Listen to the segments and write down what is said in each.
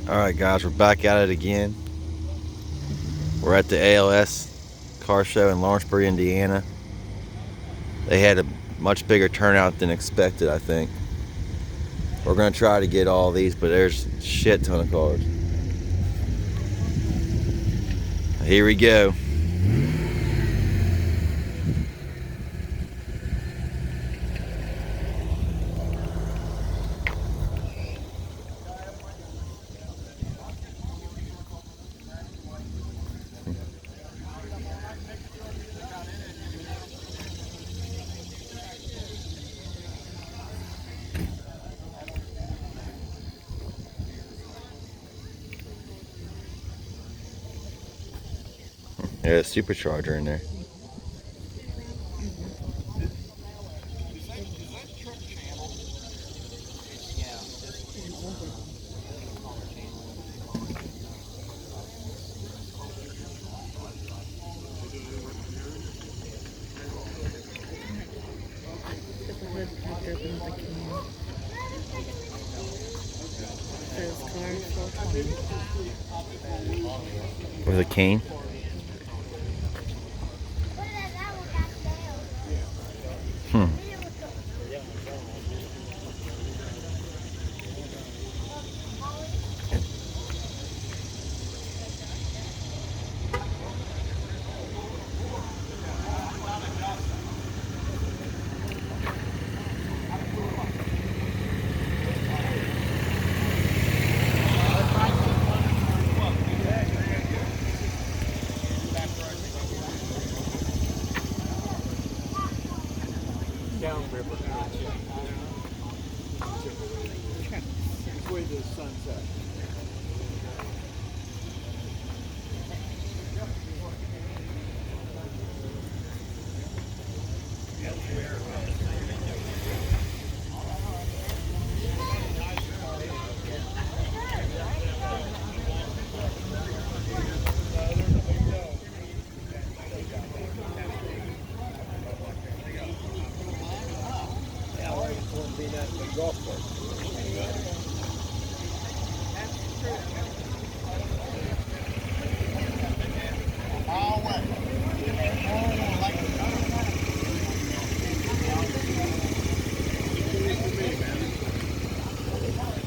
Alright guys, we're back at it again. We're at the ALS car show in Lawrenceburg, Indiana. They had a much bigger turnout than expected, I think. We're going to try to get all these, but there's a shit ton of cars. Here we go. There's a supercharger in there. With a cane. Downriver way to sunset.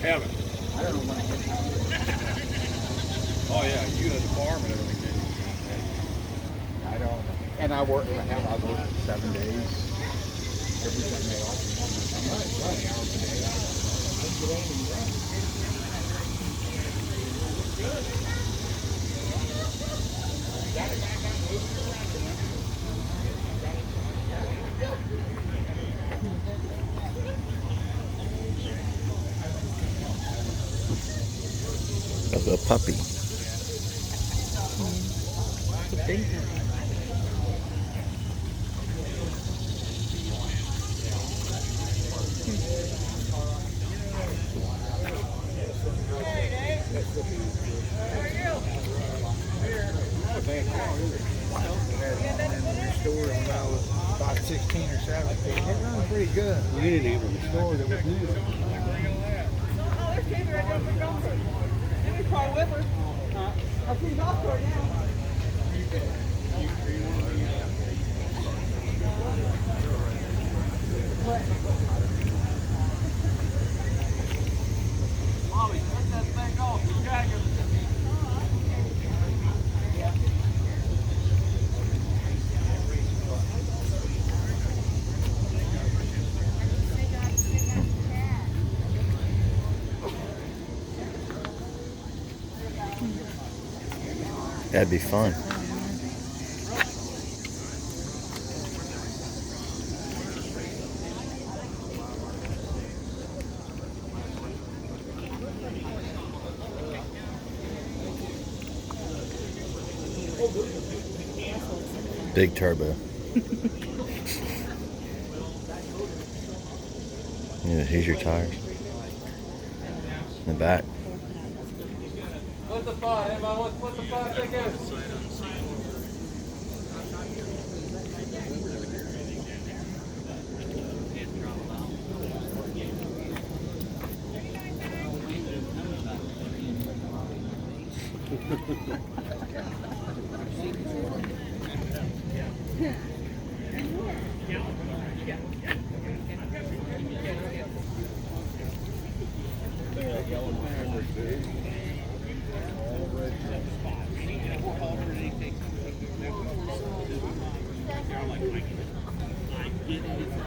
Have it. I don't know when I get Oh yeah, you had the farm and everything. I don't. And I work. I work 7 days. Every Sunday off. I'm not 20 hours a day. Of a puppy. It's a big puppy. Restored when I was about 16 or 17. It runs pretty good. We didn't even restore it. It was new. Oh, there's Tammy right there from Gopher. In the car with her. I'll see golf cart now. Molly, cut that thing off. You gotta give it to me. That'd be fun. Big turbo. Yeah, here's your tires. In the back. What's the pot? Everybody, what's the pot ticket?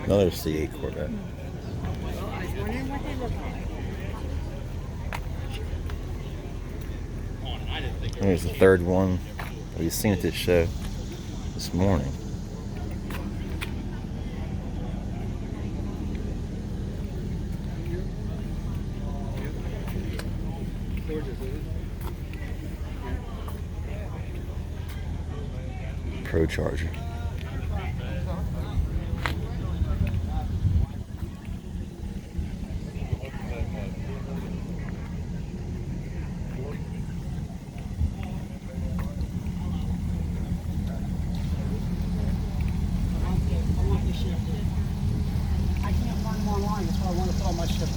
Another C8 Corvette. Well, I was wondering what they look like. There's the third one we've seen at this show this morning. Pro Charger. I can't find them online, that's why I want to put all my shit in.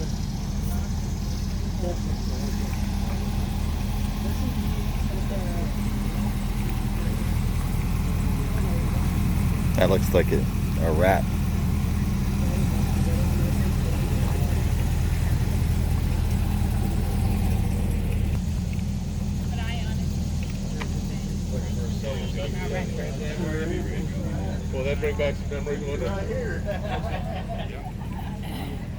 That looks like a rat. Well, that bring back some memories, wouldn't it?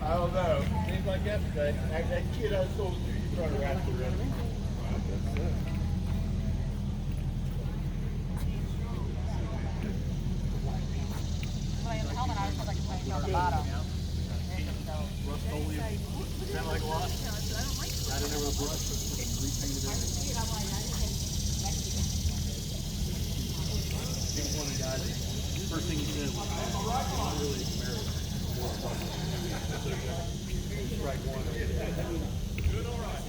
I don't know. Seems like yesterday. That kid I sold to you brought her out to the restaurant. First thing he said was, "I'm really married." Strike one. Good, all right.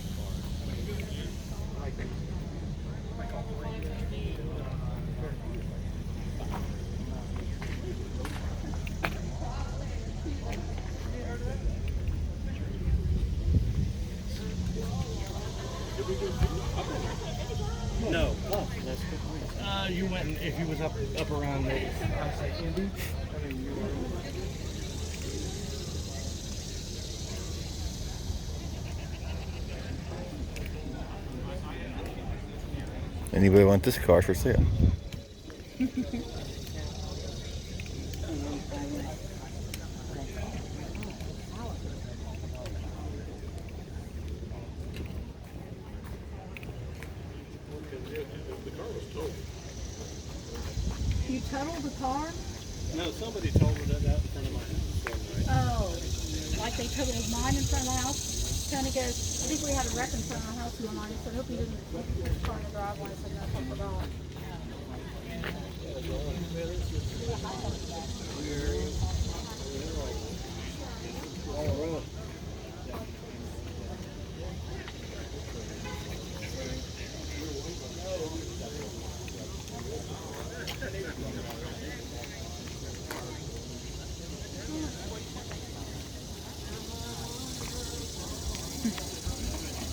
No. You went and if you was up around the Indy. I mean, you were. Anybody want this car for sale? You totaled the car? No, somebody told me that out in front of my house one night. Oh, like they totaled mine in front of the house? Tony goes, I think we had a wreck in front of the house in the morning, so I hope he didn't put the car in the driveway, so that's what I forgot.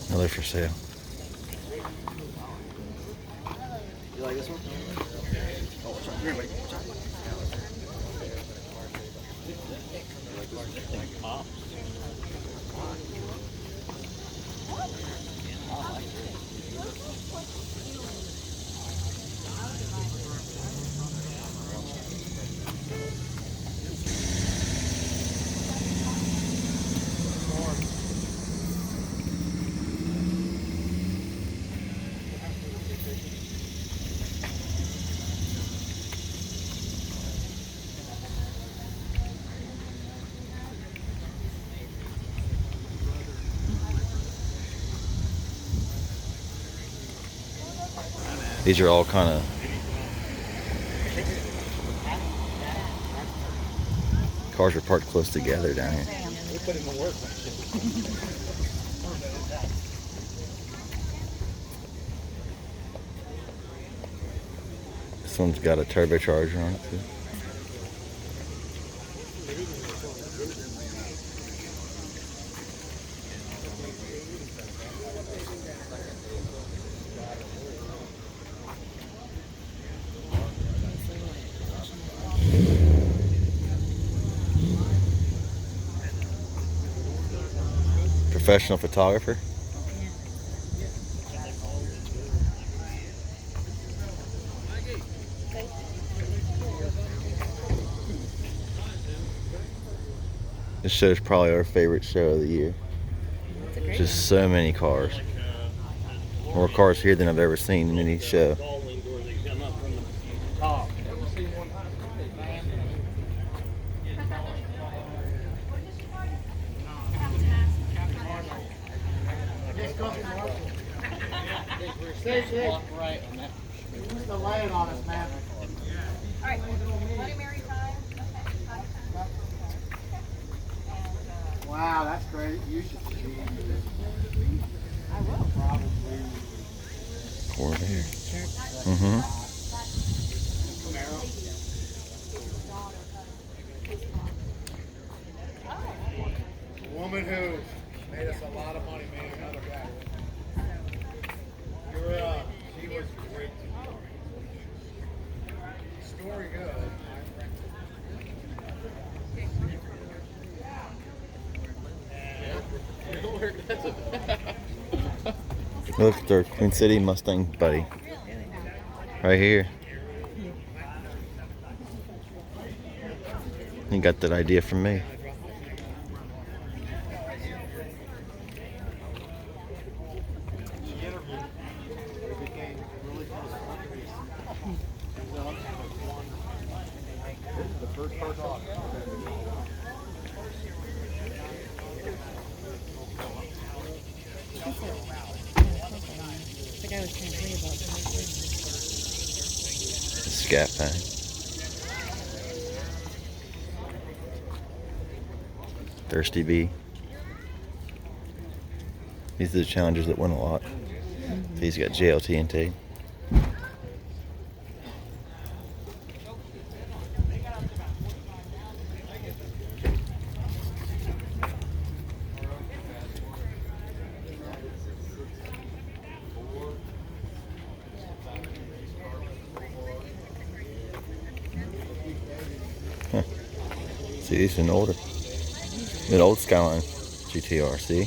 Another for sale. You like this one? Oh, what's up? Here, wait. These are all kind of cars are parked close together down here. They put it in work. This one's got a turbocharger on it too. professional photographer. This show's probably our favorite show of the year. It's a great Just so many cars. More cars here than I've ever seen in any show. Top. Right on that. Who's the laying on us, man? Alright, Bloody Mary time. Wow, that's great. You should see. I will. Probably. Corvair. Mm-hmm. A woman who made us a lot of money, man. Another guy. She was great. Story good. Look at their Queen City Mustang buddy. Right here. He got that idea from me. The guy was trying to tell you about Scat Pack. Thirsty Bee. These are the challengers that win a lot. These got JLTNT. Huh. See, these are an older. An old Skyline GTR, see?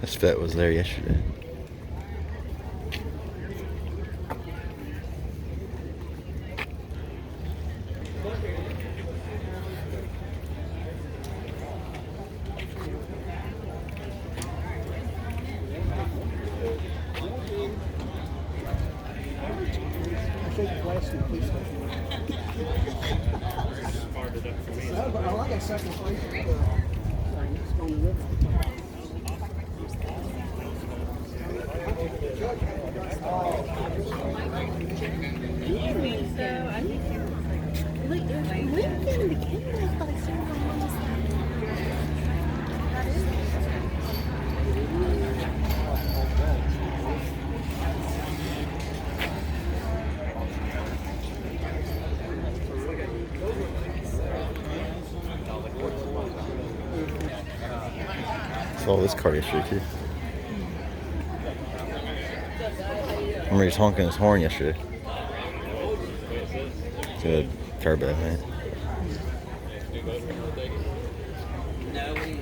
This vet was there yesterday. I like a second place. Saw this car yesterday too. Remember he was honking his horn yesterday. Good turbo, man.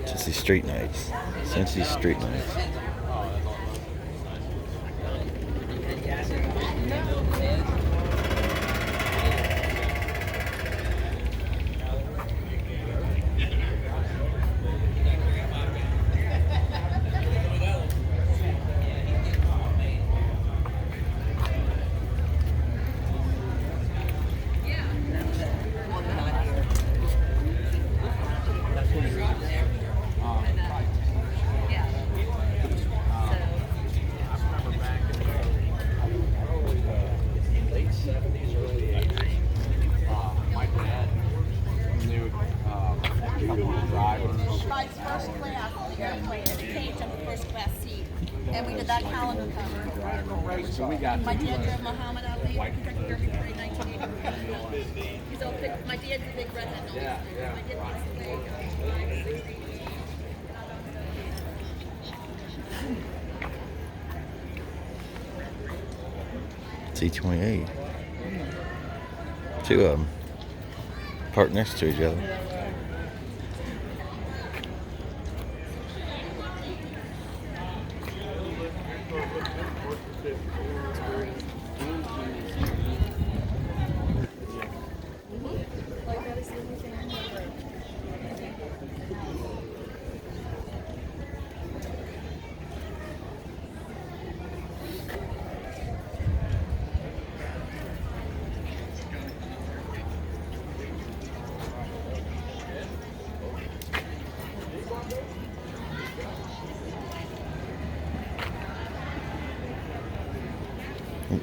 Cincy Street Nights. Cincy Street Nights. did that calendar cover. So we got My dad drove Muhammad Ali in Kentucky Derby Parade 1980. He's all big. My dad's a big redhead. Yeah, yeah. My dad passed away. T28. Two of them parked next to each other.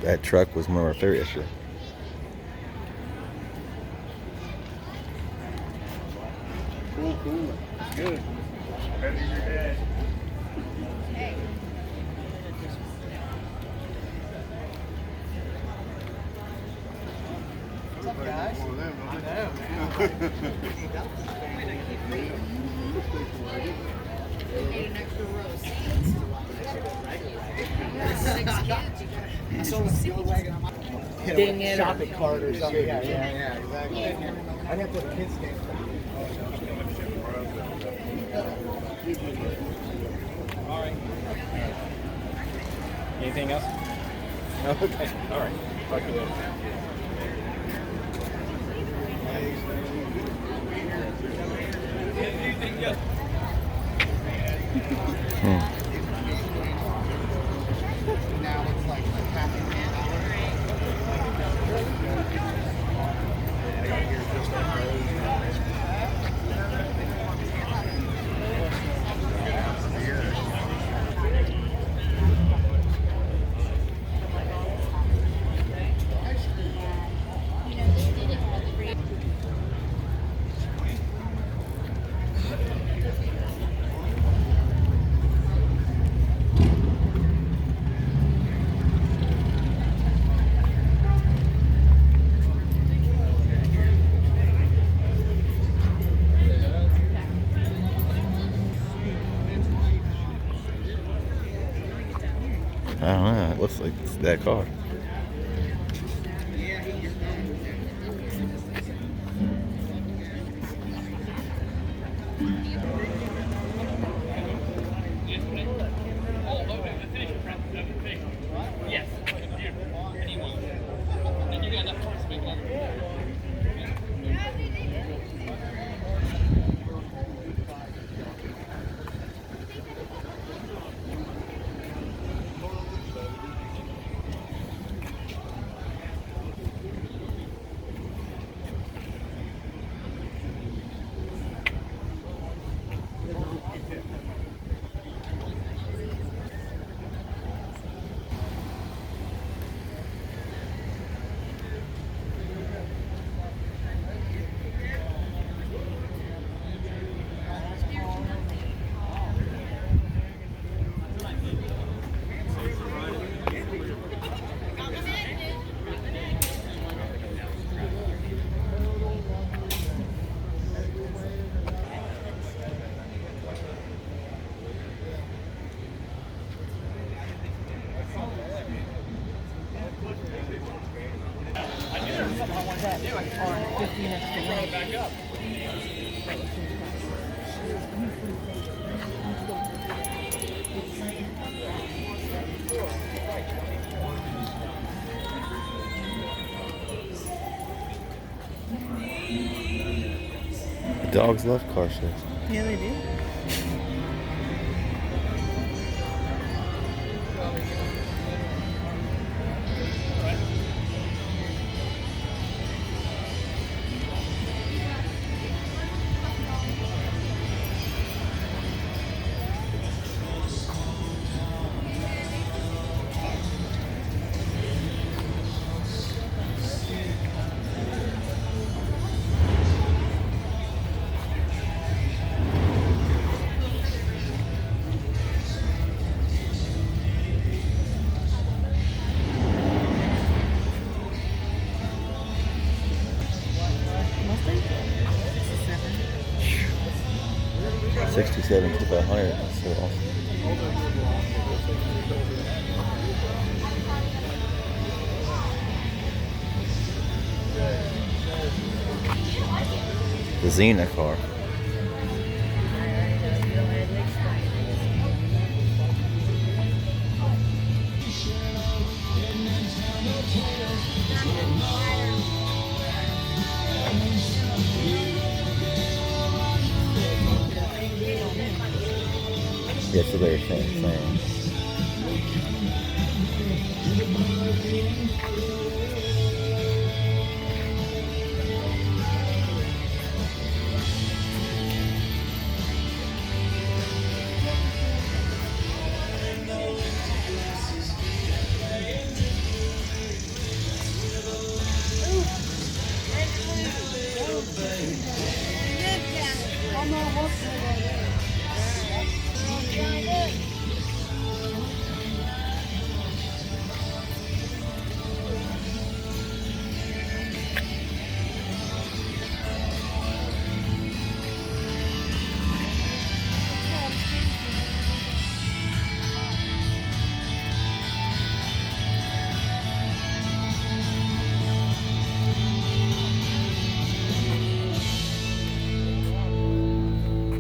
That truck was one of our favorite yesterday. Cool. Good. Better than your dad. What's up, guys? We made an extra row of seats. 6 kids. I saw the wagon on my Ding it. shopping cart or something. Yeah, exactly. I'd have to have a kids game. All right. Anything else? No? Okay. All right. Talk to you later. Now it's like half an I don't know. It looks like it's that car. Dogs love car shows. Yeah, they do. 57 to about 100. That's so awesome. The Xena car. Yeah, so they're saying.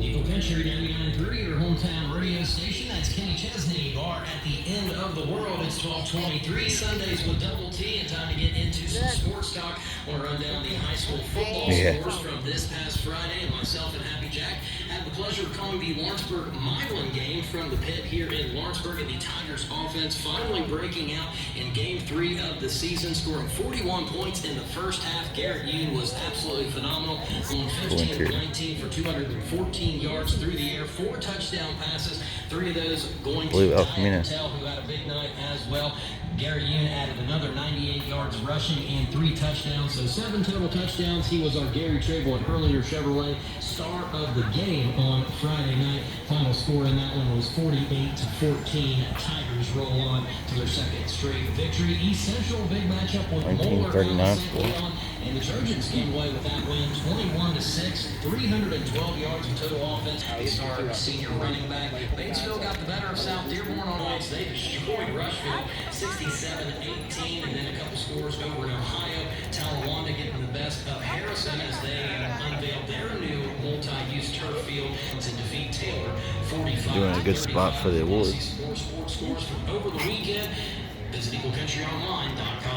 Eagle Country 99.3, your hometown radio station. That's Kenny Chesney, bar at the end of the world. It's 12:23 Sundays with Double T, and time to get into some sports talk. I want to run down the high school football scores from this past Friday, and myself and Happy Jack had the pleasure of calling the Lawrenceburg-Milan game from the pit here in Lawrenceburg, and the Tigers offense finally breaking out in Game 3 of the season, scoring 41 points in the first half. Garrett Yoon was absolutely phenomenal, going 15 of 19 for 214 yards through the air, 4 touchdown passes, 3 of those going to Ty Patel, who had a big night as well. Garrett Yoon added another 98 yards rushing and 3 touchdowns, so 7 total touchdowns. He was our Gary Trable at Hurlinger Chevrolet star of the game on Friday night. Final score in that one was 48-14. Tigers roll on to their second straight victory. East Central, big matchup with Moeller 1939 score. And the Trojans came away with that win 21-6, 312 yards of total offense. They started senior running back. Batesville got the better of South Dearborn on points. They destroyed Rushville 67-18, and then a couple scores over in Ohio. Talawanda getting the best of Harrison as they unveiled their new multi-use turf field to defeat Taylor 45. Doing a good spot for the awards. Sports scores from over the weekend. Visit EagleCountryOnline.com.